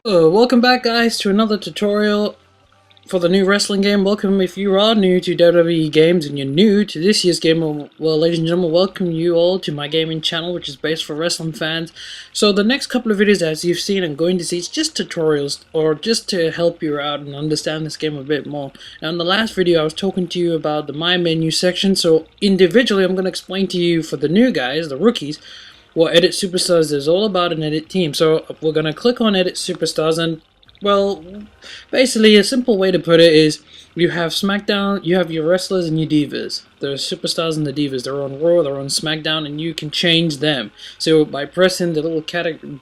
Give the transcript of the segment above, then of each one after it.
Welcome back guys to another tutorial for the new wrestling game. Welcome if you are new to WWE games and you're new to this year's game. Well, ladies and gentlemen, welcome you all to my gaming channel, which is based for wrestling fans. So the next couple of videos, as you've seen and going to see, it's just tutorials or just to help you out and understand this game a bit more. Now in the last video I was talking to you about the My Menu section, so individually I'm going to explain to you for the new guys, the rookies, what Edit Superstars is all about and Edit Team. So we're going to click on Edit Superstars, and well, basically a simple way to put it is you have SmackDown, you have your wrestlers and your divas. The superstars and the divas, they're on Raw, they're on SmackDown, and you can change them. So by pressing the little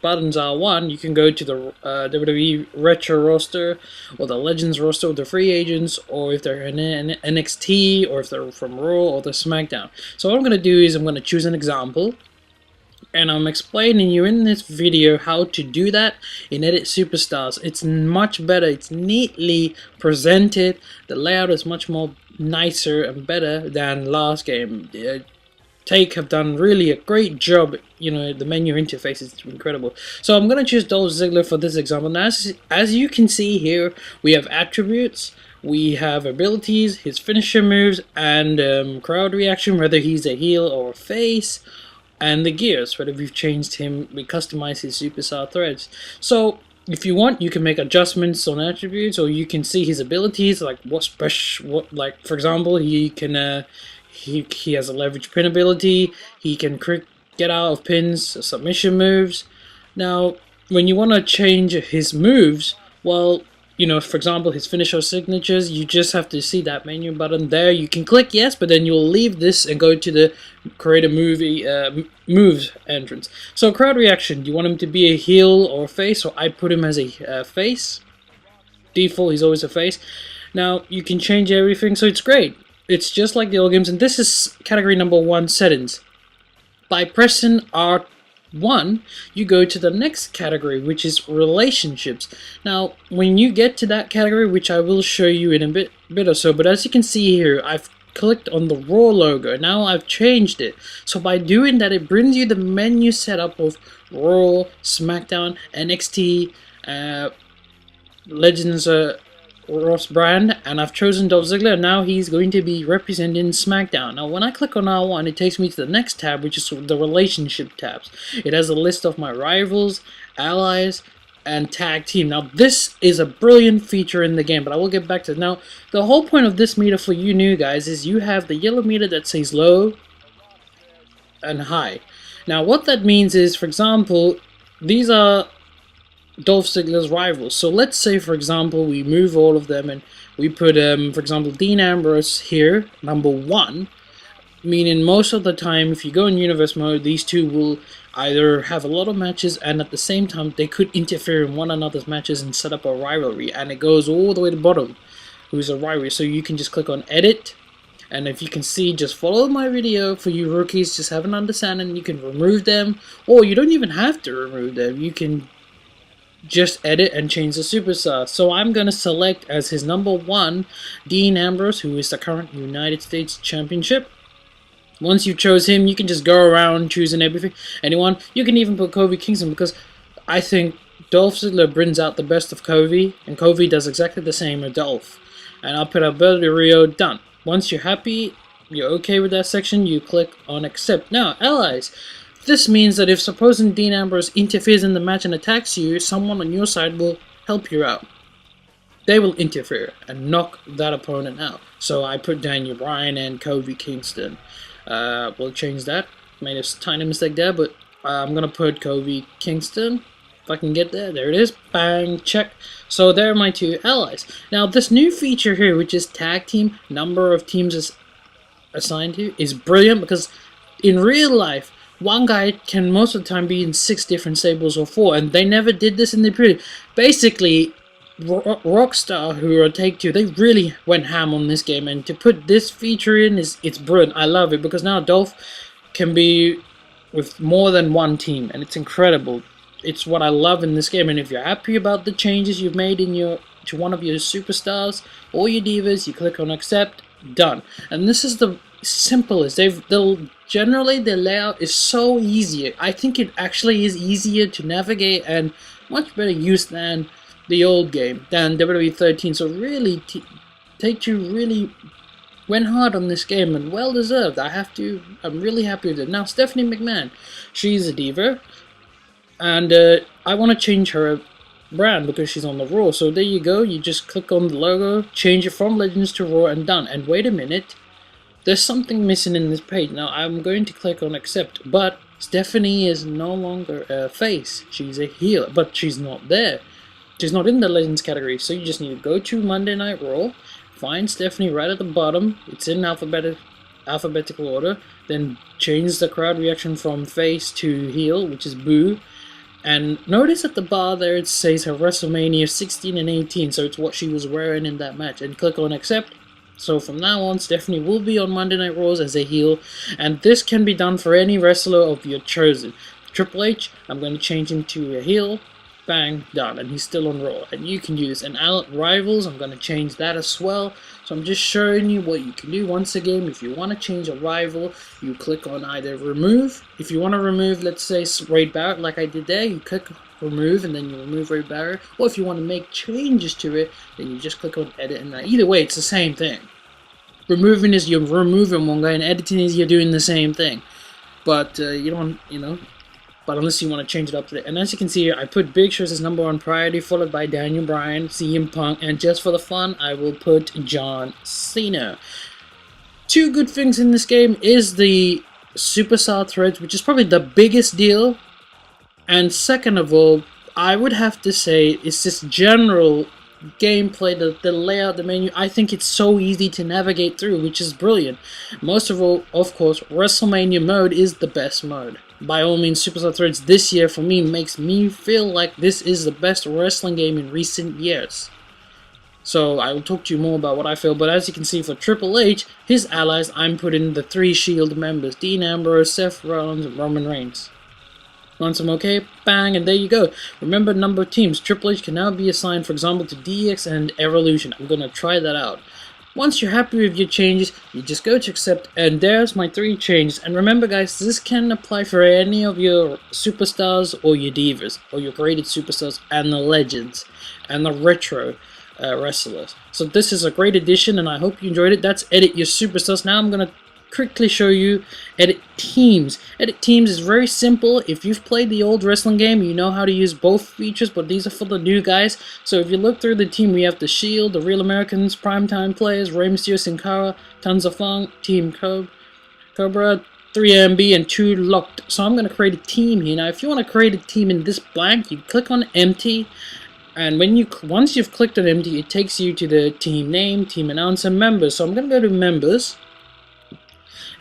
buttons R1, you can go to the WWE Retro roster, or the Legends roster, or the free agents, or if they're in NXT, or if they're from Raw or the SmackDown. So what I'm going to do is I'm going to choose an example, and I'm explaining you in this video how to do that in Edit Superstars. It's much better, it's neatly presented, the layout is much more nicer and better than last game. Take have done really a great job, the menu interface is incredible. So I'm going to choose Dolph Ziggler for this example. Now as you can see here, we have attributes, we have abilities, his finisher moves, and crowd reaction, whether he's a heel or a face, and the gears, whether we've changed him, we customize his superstar threads. So if you want, you can make adjustments on attributes, or you can see his abilities, like like for example, he can he has a leverage pin ability, he can get out of pins, submission moves. Now when you want to change his moves, well, for example, his finisher signatures, you just have to see that menu button there. You can click yes, but then you'll leave this and go to the create a movie moves entrance. So crowd reaction, do you want him to be a heel or a face? So I put him as a face. Default, he's always a face. Now you can change everything, so it's great. It's just like the old games, and this is category number 1, settings. By pressing R1, you go to the next category, which is relationships. Now when you get to that category, which I will show you in a bit or so, but as you can see here, I've clicked on the Raw logo. Now I've changed it. So by doing that, it brings you the menu setup of Raw, SmackDown, NXT, Legends Ross brand, and I've chosen Dolph Ziggler. Now he's going to be representing SmackDown. Now when I click on R1, it takes me to the next tab, which is the relationship tabs. It has a list of my rivals, allies, and tag team. Now this is a brilliant feature in the game, but I will get back to it. Now the whole point of this meter for you new guys is you have the yellow meter that says low and high. Now what that means is, for example, these are Dolph Ziggler's rivals. So let's say, for example, we move all of them and we put, for example, Dean Ambrose here, number 1, meaning most of the time if you go in universe mode, these two will either have a lot of matches, and at the same time they could interfere in one another's matches and set up a rivalry, and it goes all the way to the bottom, who's a rivalry. So you can just click on edit, and if you can see, just follow my video for you rookies, just have an understanding. You can remove them, or you don't even have to remove them, you can just edit and change the superstar. So I'm going to select as his number 1 Dean Ambrose, who is the current United States Championship. Once you chose him, you can just go around choosing anyone. You can even put Kofi Kingston, because I think Dolph Ziggler brings out the best of Kofi, and Kofi does exactly the same with Dolph. And I'll put Alberto Del Rio, done. Once you're happy, you're okay with that section, you click on accept. Now, allies. This means that if supposing Dean Ambrose interferes in the match and attacks you, someone on your side will help you out. They will interfere and knock that opponent out. So I put Daniel Bryan and Kofi Kingston. We'll change that. Made a tiny mistake there, but I'm going to put Kofi Kingston. If I can get there, there it is. Bang, check. So there are my 2 allies. Now this new feature here, which is tag team, number of teams is assigned to, is brilliant, because in real life, one guy can most of the time be in 6 different stables or 4, and they never did this in the period. Basically, Rockstar, who are Take-Two, they really went ham on this game, and to put this feature in, it's brilliant. I love it, because now Dolph can be with more than one team, and it's incredible. It's what I love in this game, and if you're happy about the changes you've made to one of your superstars or your divas, you click on accept, done. And this is the simplest. Generally the layout is so easy. I think it actually is easier to navigate and much better use than the old game, than WWE 13. So really, Take-Two really went hard on this game, and well deserved. I'm really happy with it. Now, Stephanie McMahon, she's a diva, and I want to change her brand because she's on the Raw. So there you go. You just click on the logo, change it from Legends to Raw, and done. And wait a minute, there's something missing in this page. Now I'm going to click on accept, but Stephanie is no longer a face. She's a heel, but she's not there. She's not in the Legends category. So you just need to go to Monday Night Raw, find Stephanie right at the bottom. It's in alphabetical order. Then change the crowd reaction from face to heel, which is boo. And notice at the bar there it says her WrestleMania 16 and 18, so it's what she was wearing in that match. And click on accept. So from now on, Stephanie will be on Monday Night Raws as a heel, and this can be done for any wrestler of your chosen. Triple H, I'm going to change him to a heel. Bang, done, and he's still on Raw. And you can do this. And Rivals, I'm going to change that as well. So I'm just showing you what you can do. Once again, if you want to change a rival, you click on either remove. If you want to remove, let's say, Wade Barrett, like I did there, you click remove, and then you remove Wade Barrett. Or if you want to make changes to it, then you just click on edit, and either way, it's the same thing. Removing is you're removing one guy, and editing is you're doing the same thing. But you don't, but unless you want to change it up to it. And as you can see here, I put Big Show as number 1 priority, followed by Daniel Bryan, CM Punk, and just for the fun, I will put John Cena. Two good things in this game is the Superstar Threads, which is probably the biggest deal. And second of all, I would have to say, it's just general gameplay, the layout, the menu. I think it's so easy to navigate through, which is brilliant. Most of all, of course, WrestleMania mode is the best mode. By all means, Superstar Threads this year for me makes me feel like this is the best wrestling game in recent years. So I will talk to you more about what I feel, but as you can see for Triple H, his allies, I'm putting the 3 Shield members, Dean Ambrose, Seth Rollins, and Roman Reigns. Once I'm okay, bang, and there you go. Remember number of teams. Triple H can now be assigned, for example, to DX and Evolution. I'm going to try that out. Once you're happy with your changes, you just go to accept, and there's my 3 changes. And remember guys, this can apply for any of your superstars or your divas, or your graded superstars and the legends, and the retro wrestlers. So this is a great addition, and I hope you enjoyed it. That's edit your superstars. Now I'm going to quickly show you edit teams. Edit teams is very simple. If you've played the old wrestling game, you know how to use both features, but these are for the new guys. So if you look through the team, we have the Shield, the Real Americans, Primetime Players, Rey Mysterio, Sin Cara, Tons of Funk, Team Cobra, 3MB, and 2 Locked. So I'm going to create a team here. Now if you want to create a team in this blank, you click on empty, and once you've clicked on empty, it takes you to the team name, team announcer, members. So I'm going to go to members,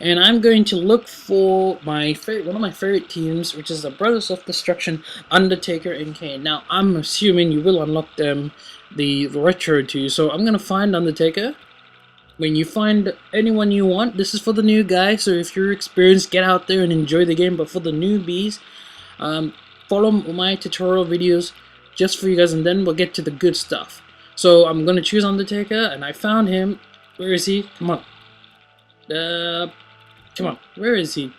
and I'm going to look for one of my favorite teams, which is the Brothers of Destruction, Undertaker and Kane. Now, I'm assuming you will unlock them, the retro too. So I'm going to find Undertaker. When you find anyone you want, this is for the new guy. So if you're experienced, get out there and enjoy the game. But for the newbies, follow my tutorial videos just for you guys, and then we'll get to the good stuff. So I'm going to choose Undertaker, and I found him. Where is he? Come on. Come on, where is he?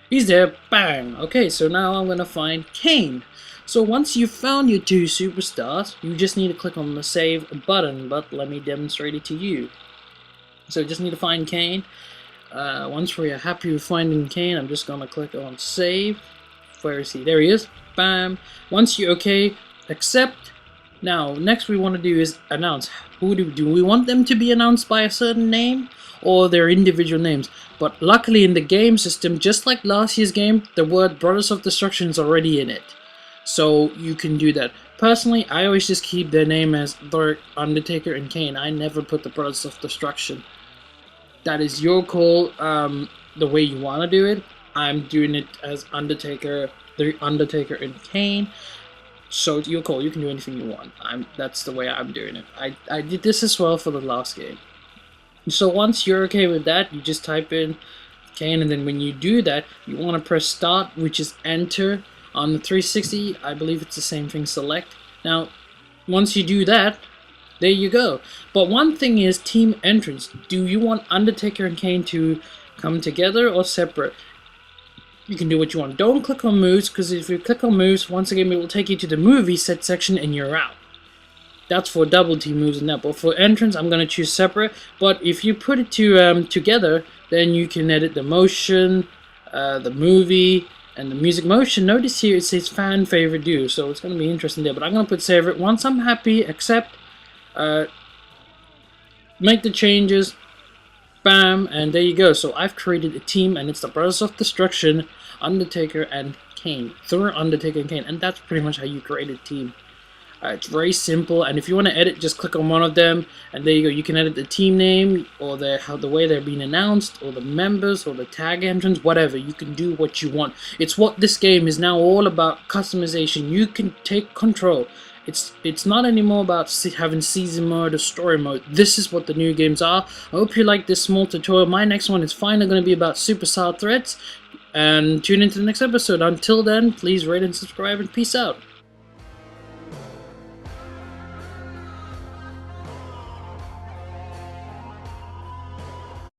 He's there, bang! Okay, so now I'm gonna find Kane. So once you've found your 2 superstars, you just need to click on the save button, but let me demonstrate it to you. So just need to find Kane. Once we're happy with finding Kane, I'm just gonna click on save. Where is he? There he is, bam! Once you're okay, accept. Now, next we want to do is announce. Who do we want them to be announced by a certain name, or their individual names? But luckily in the game system, just like last year's game, the word Brothers of Destruction is already in it. So you can do that. Personally, I always just keep their name as The Undertaker and Kane. I never put the Brothers of Destruction. That is your call, the way you want to do it. I'm doing it as Undertaker, The Undertaker and Kane. So it's your call. You can do anything you want. That's the way I'm doing it. I did this as well for the last game. So once you're okay with that, you just type in Kane, and then when you do that, you want to press start, which is enter. On the 360, I believe it's the same thing, select. Now, once you do that, there you go. But one thing is team entrance. Do you want Undertaker and Kane to come together or separate? You can do what you want. Don't click on moves, because if you click on moves, once again it will take you to the movie set section and you're out. That's for double team moves and that. But for entrance, I'm gonna choose separate. But if you put it to together, then you can edit the motion, the movie, and the music motion. Notice here it says fan favorite do, so it's gonna be interesting there. But I'm gonna put save it. Once I'm happy, accept, make the changes. Bam, and there you go. So I've created a team, and it's the Brothers of Destruction, Undertaker, and Kane. Thor, Undertaker, and Kane, and that's pretty much how you create a team. It's very simple, and if you want to edit, just click on one of them, and there you go. You can edit the team name, or the way they're being announced, or the members, or the tag entrance, whatever. You can do what you want. It's what this game is now all about: customization. You can take control. It's not anymore about having season mode or story mode. This is what the new games are. I hope you like this small tutorial. My next one is finally going to be about superstar threats. And tune into the next episode. Until then, please rate and subscribe, and peace out.